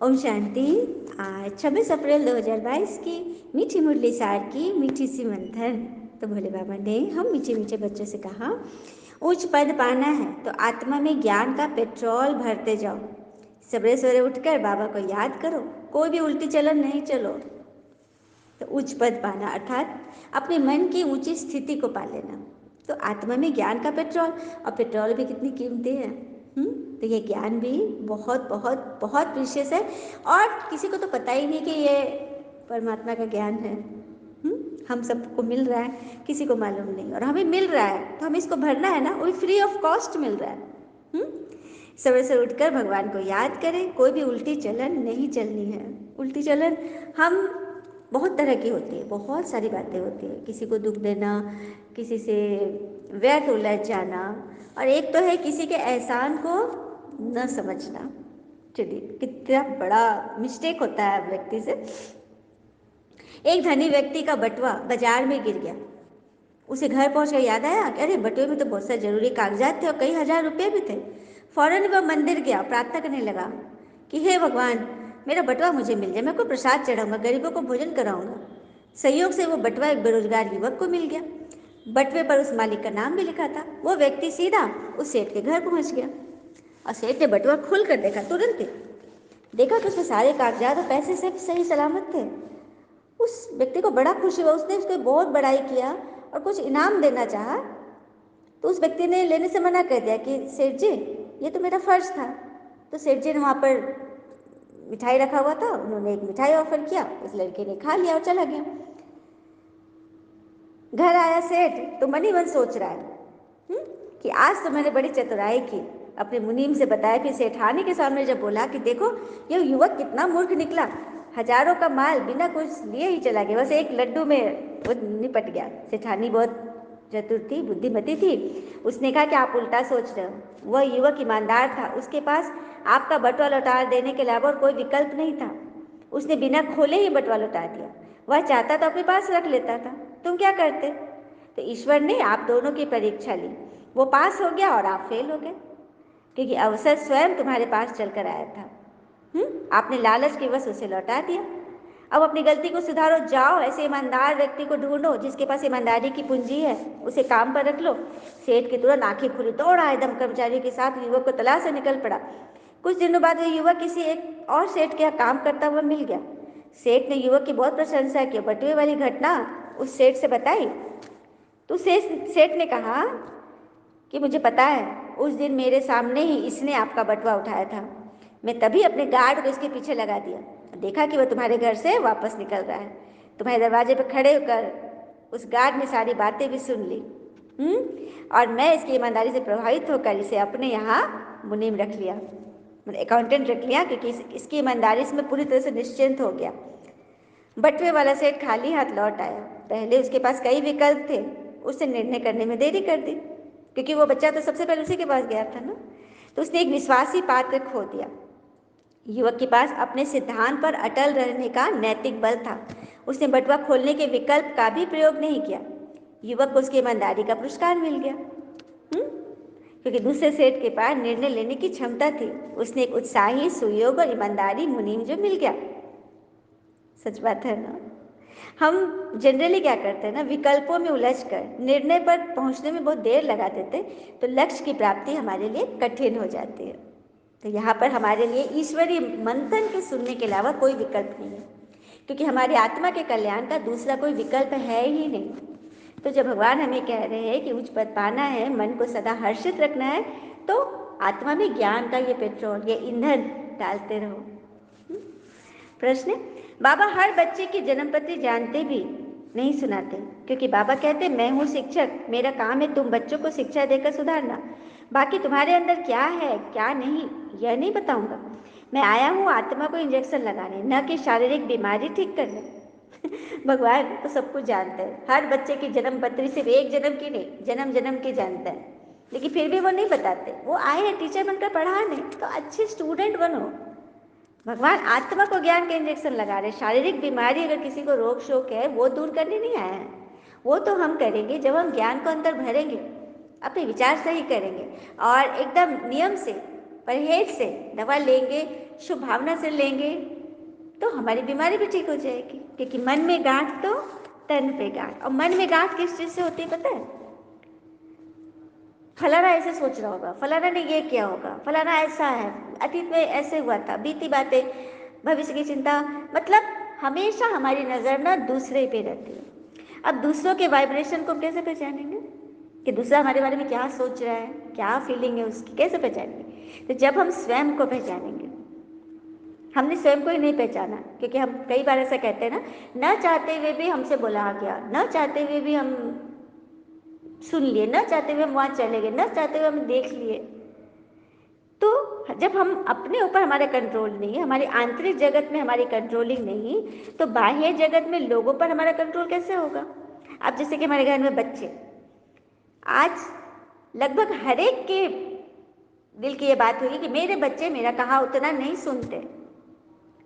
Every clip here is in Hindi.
ओम शांति। आज 26 अप्रैल 2022 की मीठी मुरली सार की मीठी सी मंथन। तो भोले बाबा ने हम मीठे मीठे बच्चों से कहा, उच्च पद पाना है तो आत्मा में ज्ञान का पेट्रोल भरते जाओ। सवेरे सवेरे उठकर बाबा को याद करो, कोई भी उल्टी चलन नहीं चलो। तो उच्च पद पाना अर्थात अपने मन की ऊंची स्थिति को पा लेना। तो आत्मा में ज्ञान का पेट्रोल, और पेट्रोल भी कितनी कीमती है। तो ये ज्ञान भी बहुत बहुत बहुत प्रीशियस है, और किसी को तो पता ही नहीं कि ये परमात्मा का ज्ञान है। हम सबको मिल रहा है, किसी को मालूम नहीं, और हमें मिल रहा है तो हमें इसको भरना है ना, वो भी फ्री ऑफ कॉस्ट मिल रहा है। सवेरे से उठकर भगवान को याद करें, कोई भी उल्टी चलन नहीं चलनी है। उल्टी चलन हम बहुत तरह की होती है, बहुत सारी बातें होती है। किसी को दुख देना, किसी से व्यर्थ उलझ जाना, और एक तो है किसी के एहसान को न समझना। चलिए, कितना बड़ा मिस्टेक होता है व्यक्ति से। एक धनी व्यक्ति का बटुआ बाजार में गिर गया। उसे घर पहुंचकर याद आया कि अरे, बटुए में तो बहुत सारे जरूरी कागजात थे और कई हजार रुपये भी थे। फौरन वह मंदिर गया, प्रार्थना करने लगा कि हे भगवान, मेरा बटुआ मुझे मिल जाए, मैं कोई प्रसाद चढ़ाऊंगा, गरीबों को भोजन कराऊंगा। संयोग से वो बटुआ एक बेरोजगार युवक को मिल गया। बटुए पर उस मालिक का नाम भी लिखा था। वो व्यक्ति सीधा उस सेठ के घर पहुंच गया, और सेठ ने बटुआ खोल कर देखा। तुरंत ही देखा कि उसमें सारे कागजात और पैसे सब सही सलामत थे। उस व्यक्ति को बड़ा खुशी हुआ। उसने उसकी बहुत बड़ाई किया और कुछ इनाम देना चाहा, तो उस व्यक्ति ने लेने से मना कर दिया कि सेठ जी, ये तो मेरा फर्ज था। तो सेठ जी ने वहाँ पर मिठाई रखा हुआ था, उन्होंने एक मिठाई ऑफर किया। उस लड़के ने खा लिया और चला गया। घर आया सेठ तो मन ही मन सोच रहा है कि आज तो मैंने बड़ी चतुराई की। अपने मुनीम से बताया, फिर सेठानी के सामने जब बोला कि देखो, ये युवक कितना मूर्ख निकला, हजारों का माल बिना कुछ लिए ही चला गया, बस एक लड्डू में वो निपट गया। सेठानी बहुत चतुर थी, बुद्धिमती थी। उसने कहा कि आप उल्टा सोच रहे हो। वह युवक ईमानदार था, उसके पास आपका बटुआ लौटा देने के अलावा और कोई विकल्प नहीं था। उसने बिना खोले ही बटुआ लौटा दिया। वह चाहता तो अपने पास रख लेता था, तुम क्या करते? तो ईश्वर ने आप दोनों की परीक्षा ली। वो पास हो गया और आप फेल हो गए, क्योंकि अवसर स्वयं तुम्हारे पास चलकर आया था। आपने लालच के वश उसे लौटा दिया। अब अपनी गलती को सुधारो, जाओ ऐसे ईमानदार व्यक्ति को ढूंढो जिसके पास ईमानदारी की पूंजी है, उसे काम पर रख लो। सेठ की तुरंत आंखें खुली, दौड़ा एकदम कर्मचारियों के साथ युवक को तलाश से निकल पड़ा। कुछ दिनों बाद वह युवक किसी एक और सेठ के यहाँ काम करता हुआ मिल गया। सेठ ने युवक की बहुत प्रशंसा की, बटुए वाली घटना उस सेठ से बताई। तो सेठ ने कहा कि मुझे पता है, उस दिन मेरे सामने ही इसने आपका बटुआ उठाया था। मैं तभी अपने गार्ड को इसके पीछे लगा दिया, देखा कि वह तुम्हारे घर से वापस निकल रहा है। तुम्हारे दरवाजे पर खड़े होकर उस गार्ड ने सारी बातें भी सुन ली। और मैं इसकी ईमानदारी से प्रभावित होकर इसे अपने यहाँ मुनीम रख लिया, मतलब अकाउंटेंट रख लिया, क्योंकि इसकी ईमानदारी से मैं पूरी तरह से निश्चिंत हो गया। बटुए वाला सेठ खाली हाथ लौट आया। पहले उसके पास कई विकल्प थे, उसने निर्णय करने में देरी कर दी, क्योंकि वो बच्चा तो सबसे पहले उसी के पास गया था ना। तो उसने एक विश्वासी पात्र खो दिया। युवक के पास अपने सिद्धांत पर अटल रहने का नैतिक बल था। उसने बटुआ खोलने के विकल्प का भी प्रयोग नहीं किया। युवक को उसकी ईमानदारी का पुरस्कार मिल गया, क्योंकि दूसरे सेठ के पास निर्णय लेने की क्षमता थी। उसने एक उत्साही, सुयोग और ईमानदारी मुनीम जो मिल गया। सच बात है ना। हम जनरली क्या करते हैं ना, विकल्पों में उलझकर निर्णय पर पहुंचने में बहुत देर लगा देते, तो लक्ष्य की प्राप्ति हमारे लिए कठिन हो जाती है। तो यहाँ पर हमारे लिए ईश्वरीय मंथन के सुनने के अलावा कोई विकल्प नहीं है, क्योंकि हमारी आत्मा के कल्याण का दूसरा कोई विकल्प है ही नहीं। तो जब भगवान हमें कह रहे हैं कि उच्च पद पाना है, मन को सदा हर्षित रखना है, तो आत्मा में ज्ञान का ये पेट्रोल, ये ईंधन डालते रहो। प्रश्न, बाबा हर बच्चे की जन्मपत्री जानते भी नहीं सुनाते, क्योंकि बाबा कहते मैं हूँ शिक्षक, मेरा काम है तुम बच्चों को शिक्षा देकर सुधारना। बाकी तुम्हारे अंदर क्या है क्या नहीं, यह नहीं बताऊंगा। मैं आया हूँ आत्मा को इंजेक्शन लगाने, न कि शारीरिक बीमारी ठीक करने। भगवान तो सब कुछ जानते हैं। हर बच्चे की जन्मपत्री सिर्फ एक जन्म की नहीं, जन्म जन्म की जानते हैं, लेकिन फिर भी वो नहीं बताते। वो आए हैं टीचर बनकर पढ़ाने, तो अच्छे स्टूडेंट बनो। भगवान आत्मा को ज्ञान के इंजेक्शन लगा रहे। शारीरिक बीमारी अगर किसी को रोग शोक है, वो दूर करने नहीं आया है। वो तो हम करेंगे जब हम ज्ञान को अंदर भरेंगे, अपने विचार सही करेंगे और एकदम नियम से परहेज से दवा लेंगे, शुभ भावना से लेंगे तो हमारी बीमारी भी ठीक हो जाएगी। क्योंकि मन में गांठ तो तन पे गांठ। और मन में गांठ किस चीज से होती है पता है? फलाना ऐसे सोच रहा होगा, फलाना ने ये किया होगा, फलाना ऐसा है, अतीत में ऐसे हुआ था, बीती बातें, भविष्य की चिंता। मतलब हमेशा हमारी नजर ना दूसरे पे रहती है। अब दूसरों के वाइब्रेशन को कैसे पहचानेंगे कि दूसरा हमारे बारे में क्या सोच रहा है, क्या फीलिंग है उसकी, कैसे पहचानेंगे? तो जब हम स्वयं को पहचानेंगे। हमने स्वयं को ही नहीं पहचाना, क्योंकि हम कई बार ऐसा कहते हैं ना, न चाहते हुए भी हमसे बोला गया, न चाहते हुए भी हम सुन लिए, न चाहते हुए हम वहां चले गए, न चाहते हुए हम देख लिए। तो जब हम अपने ऊपर हमारा कंट्रोल नहीं है, हमारी आंतरिक जगत में हमारी कंट्रोलिंग नहीं, तो बाह्य जगत में लोगों पर हमारा कंट्रोल कैसे होगा? अब जैसे कि हमारे घर में बच्चे, आज लगभग हर एक के दिल की ये बात हुई कि मेरे बच्चे मेरा कहा उतना नहीं सुनते।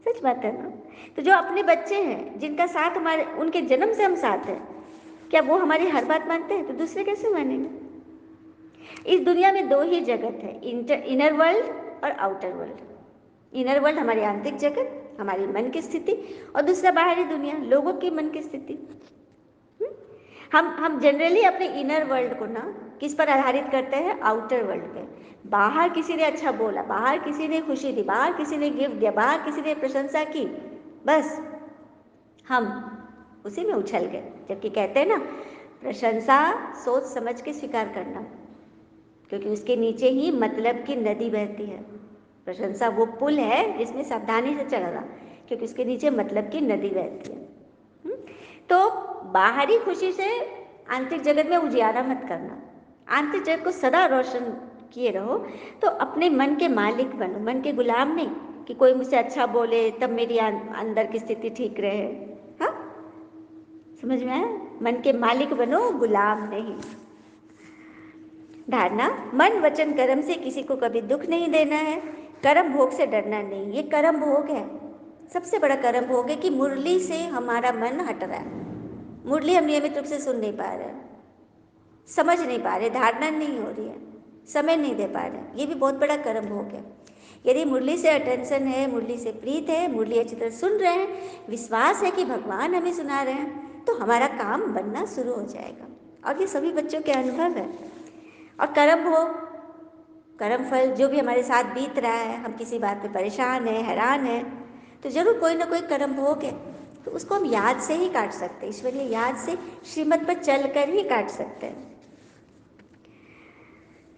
सच बात है ना? तो जो अपने बच्चे हैं, जिनका साथ हमारे, उनके जन्म से हम साथ हैं, क्या वो हमारी हर बात मानते हैं? तो दूसरे कैसे मानेंगे? इस दुनिया में दो ही जगत है, इनर वर्ल्ड और आउटर वर्ल्ड। इनर वर्ल्ड हमारी आंतरिक जगत, हमारी मन की स्थिति, और दूसरा बाहरी दुनिया, लोगों की मन की स्थिति। हम जनरली अपने इनर वर्ल्ड को ना किस पर आधारित करते हैं? आउटर वर्ल्ड पे। बाहर किसी ने अच्छा बोला, बाहर किसी ने खुशी दी, बाहर किसी ने गिफ्ट दिया, बाहर किसी ने प्रशंसा की, बस हम उसी में उछल गए। जबकि कहते हैं ना, प्रशंसा सोच समझ के स्वीकार करना, क्योंकि उसके नीचे ही मतलब की नदी बहती है। प्रशंसा वो पुल है जिसमें सावधानी से चलना, क्योंकि उसके नीचे मतलब की नदी बहती है। तो बाहरी खुशी से आंतरिक जगत में उजियारा मत करना। आंतरिक जगत को सदा रोशन किए रहो। तो अपने मन के मालिक बनो, मन के गुलाम नहीं कि कोई मुझसे अच्छा बोले तब मेरी अंदर की स्थिति ठीक रहे। हाँ, समझ में आया? मन के मालिक बनो, गुलाम नहीं। धारणा, मन वचन कर्म से किसी को कभी दुख नहीं देना है, कर्म भोग से डरना नहीं। ये कर्म भोग है, सबसे बड़ा कर्म भोग है कि मुरली से हमारा मन हट रहा है। मुरली हम नियमित रूप से सुन नहीं पा रहे, समझ नहीं पा रहे, धारणा नहीं हो रही है, समय नहीं दे पा रहे, ये भी बहुत बड़ा कर्म भोग है। यदि मुरली से अटेंशन है, मुरली से प्रीत है, मुरली अच्छी तरह सुन रहे हैं, विश्वास है कि भगवान हमें सुना रहे हैं, तो हमारा काम बनना शुरू हो जाएगा। और ये सभी बच्चों के अनुभव है। और कर्म भोग, कर्म फल जो भी हमारे साथ बीत रहा है, हम किसी बात पे परेशान हैं, हैरान हैं, तो जरूर कोई ना कोई कर्म भोग है। तो उसको हम याद से ही काट सकते हैं, ईश्वरीय याद से, श्रीमत पर चलकर ही काट सकते हैं।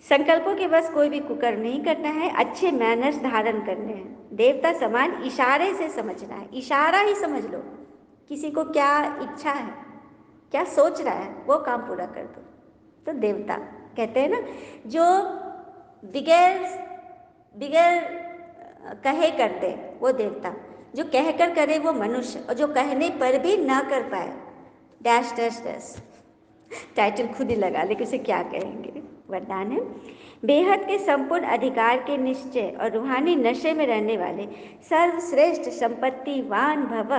संकल्पों के बस कोई भी कुकर्म नहीं करना है, अच्छे मैनर्स धारण करने हैं, देवता समान इशारे से समझना है। इशारा ही समझ लो, किसी को क्या इच्छा है, क्या सोच रहा है, वो काम पूरा कर दो। तो देवता कहते हैं ना, जो बिगैर बिगैर कहे कर दे वो देवता, जो कह कर करे वो मनुष्य, और जो कहने पर भी ना कर पाए डैश डैश डैश, टाइटल खुद ही लगा ले कि उसे क्या कहेंगे। वरदान है, बेहद के संपूर्ण अधिकार के निश्चय और रूहानी नशे में रहने वाले सर्वश्रेष्ठ संपत्तिवान भव।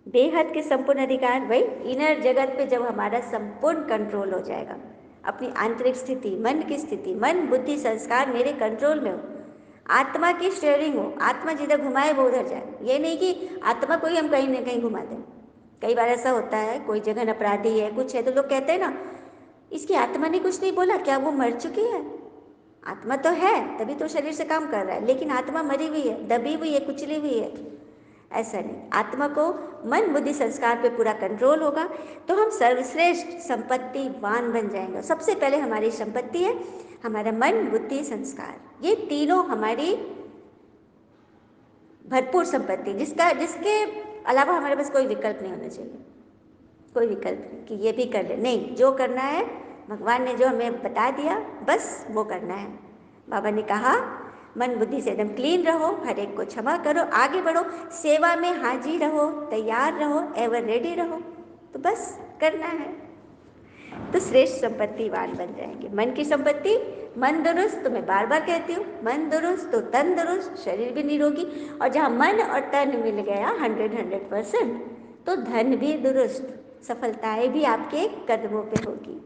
बेहद के संपूर्ण अधिकार, वही इनर जगत पे जब हमारा संपूर्ण कंट्रोल हो जाएगा, अपनी आंतरिक स्थिति, मन की स्थिति, मन बुद्धि संस्कार मेरे कंट्रोल में हो, आत्मा की स्टीयरिंग हो, आत्मा जिधर घुमाए वो उधर जाए। ये नहीं कि आत्मा को ही हम कहीं ना कहीं घुमा दें। कई बार ऐसा होता है, कोई जगह अपराधी है, कुछ है, तो लोग कहते हैं ना, इसकी आत्मा ने कुछ नहीं बोला, क्या वो मर चुकी है? आत्मा तो है, तभी तो शरीर से काम कर रहा है, लेकिन आत्मा मरी हुई है, दबी हुई है, कुचली हुई है। ऐसा नहीं, आत्मा को मन बुद्धि संस्कार पे पूरा कंट्रोल होगा तो हम सर्वश्रेष्ठ संपत्तिवान बन जाएंगे। सबसे पहले हमारी संपत्ति है हमारा मन बुद्धि संस्कार, ये तीनों हमारी भरपूर संपत्ति, जिसके अलावा हमारे पास कोई विकल्प नहीं होना चाहिए। कोई विकल्प नहीं कि ये भी कर ले, नहीं, जो करना है भगवान ने जो हमें बता दिया बस वो करना है। बाबा ने कहा मन बुद्धि से एकदम क्लीन रहो, हर एक को क्षमा करो, आगे बढ़ो, सेवा में हाजिर रहो, तैयार रहो, एवर रेडी रहो, तो बस करना है तो श्रेष्ठ संपत्तिवान बन जाएंगे। मन की संपत्ति, मन दुरुस्त, तो मैं बार बार कहती हूँ, मन दुरुस्त तो तन दुरुस्त, शरीर भी निरोगी, और जहाँ मन और तन मिल गया 100% तो धन भी दुरुस्त, सफलताएं भी आपके कदमों पे होगी।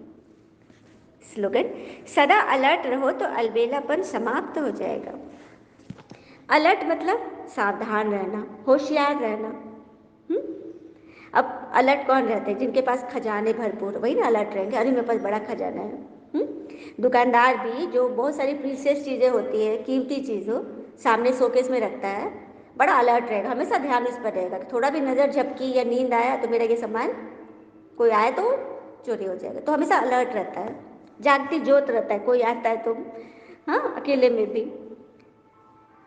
स्लोगन, सदा अलर्ट रहो तो अलबेलापन समाप्त हो जाएगा। अलर्ट मतलब सावधान रहना, होशियार रहना। अब अलर्ट कौन रहते हैं? जिनके पास खजाने भरपूर, वही ना अलर्ट रहेंगे, अरे मेरे पास बड़ा खजाना है। दुकानदार भी जो बहुत सारी प्रीशियस चीज़ें होती है, कीमती चीज़ हो, सामने शोकेस में रखता है, बड़ा अलर्ट रहेगा, हमेशा ध्यान इस पर रहेगा कि थोड़ा भी नज़र झपकी या नींद आया तो मेरा ये सामान कोई आए तो चोरी हो जाएगा, तो हमेशा अलर्ट रहता है, जागती ज्योत रहता है, कोई आता है तो, हाँ, अकेले में भी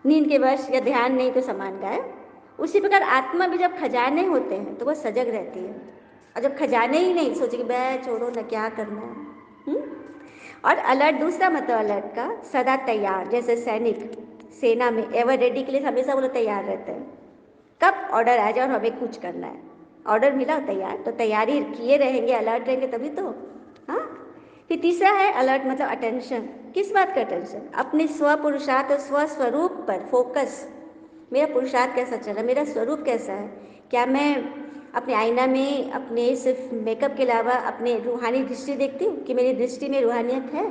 नींद के वश या ध्यान नहीं तो सामान गायब। उसी प्रकार आत्मा भी जब खजाने होते हैं तो वह सजग रहती है, और जब खजाने ही नहीं, सोचेगी बह छोड़ो ना, क्या करना है। और अलर्ट, दूसरा मतलब अलर्ट का, सदा तैयार, जैसे सैनिक सेना में एवर रेडी के लिए हमेशा वो लोग तैयार रहते हैं, कब ऑर्डर आ जाए और हमें कुछ करना है, ऑर्डर मिला तैयार, तो तैयारी किए रहेंगे, अलर्ट रहेंगे तभी तो। हाँ, फिर तीसरा है अलर्ट मतलब अटेंशन। किस बात का अटेंशन? अपने स्व पुरुषार्थ और स्व स्वरूप पर फोकस। मेरा पुरुषार्थ कैसा चल रहा है, मेरा स्वरूप कैसा है, क्या मैं अपने आईना में अपने सिर्फ मेकअप के अलावा अपने रूहानी दृष्टि देखती हूँ कि मेरी दृष्टि में रूहानियत है,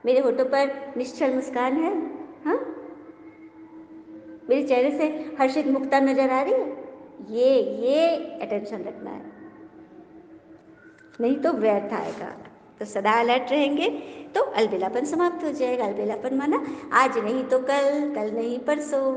मेरे होठों पर निश्चल मुस्कान है, हाँ, मेरे चेहरे से हर्षित मुक्ता नजर आ रही है, ये अटेंशन रखना है, नहीं तो व्यर्थ आएगा। तो सदा अलर्ट रहेंगे तो अलबेलापन समाप्त हो जाएगा। अलबेलापन माना आज नहीं तो कल, कल नहीं परसों,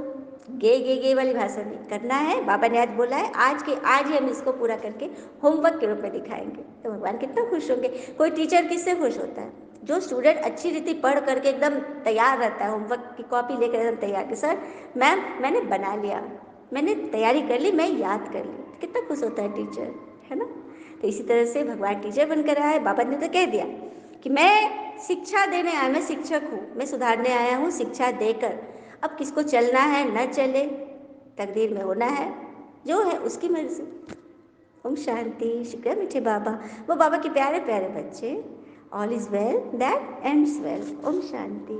गे वाली भाषा नहीं करना है। बाबा ने आज बोला है, आज ही हम इसको पूरा करके होमवर्क के रूप में दिखाएंगे, तो भगवान कितना खुश होंगे। कोई टीचर किससे खुश होता है? जो स्टूडेंट अच्छी रीति पढ़ करके एकदम तैयार रहता है, होमवर्क की कॉपी लेकर एकदम तैयार कि सर मैम मैंने बना लिया, मैंने तैयारी कर ली, मैं याद कर ली, कितना खुश होता है टीचर, है ना। तो इसी तरह से भगवान टीचर बनकर आए। बाबा ने तो कह दिया कि मैं शिक्षा देने आया, मैं शिक्षक हूँ, मैं सुधारने आया हूँ शिक्षा देकर। अब किसको चलना है न चले, तकदीर में होना है, जो है उसकी मर्जी। ओम शांति। शुक्र मीठे बाबा, वो बाबा के प्यारे प्यारे बच्चे। All is well that ends well. ओम शांति।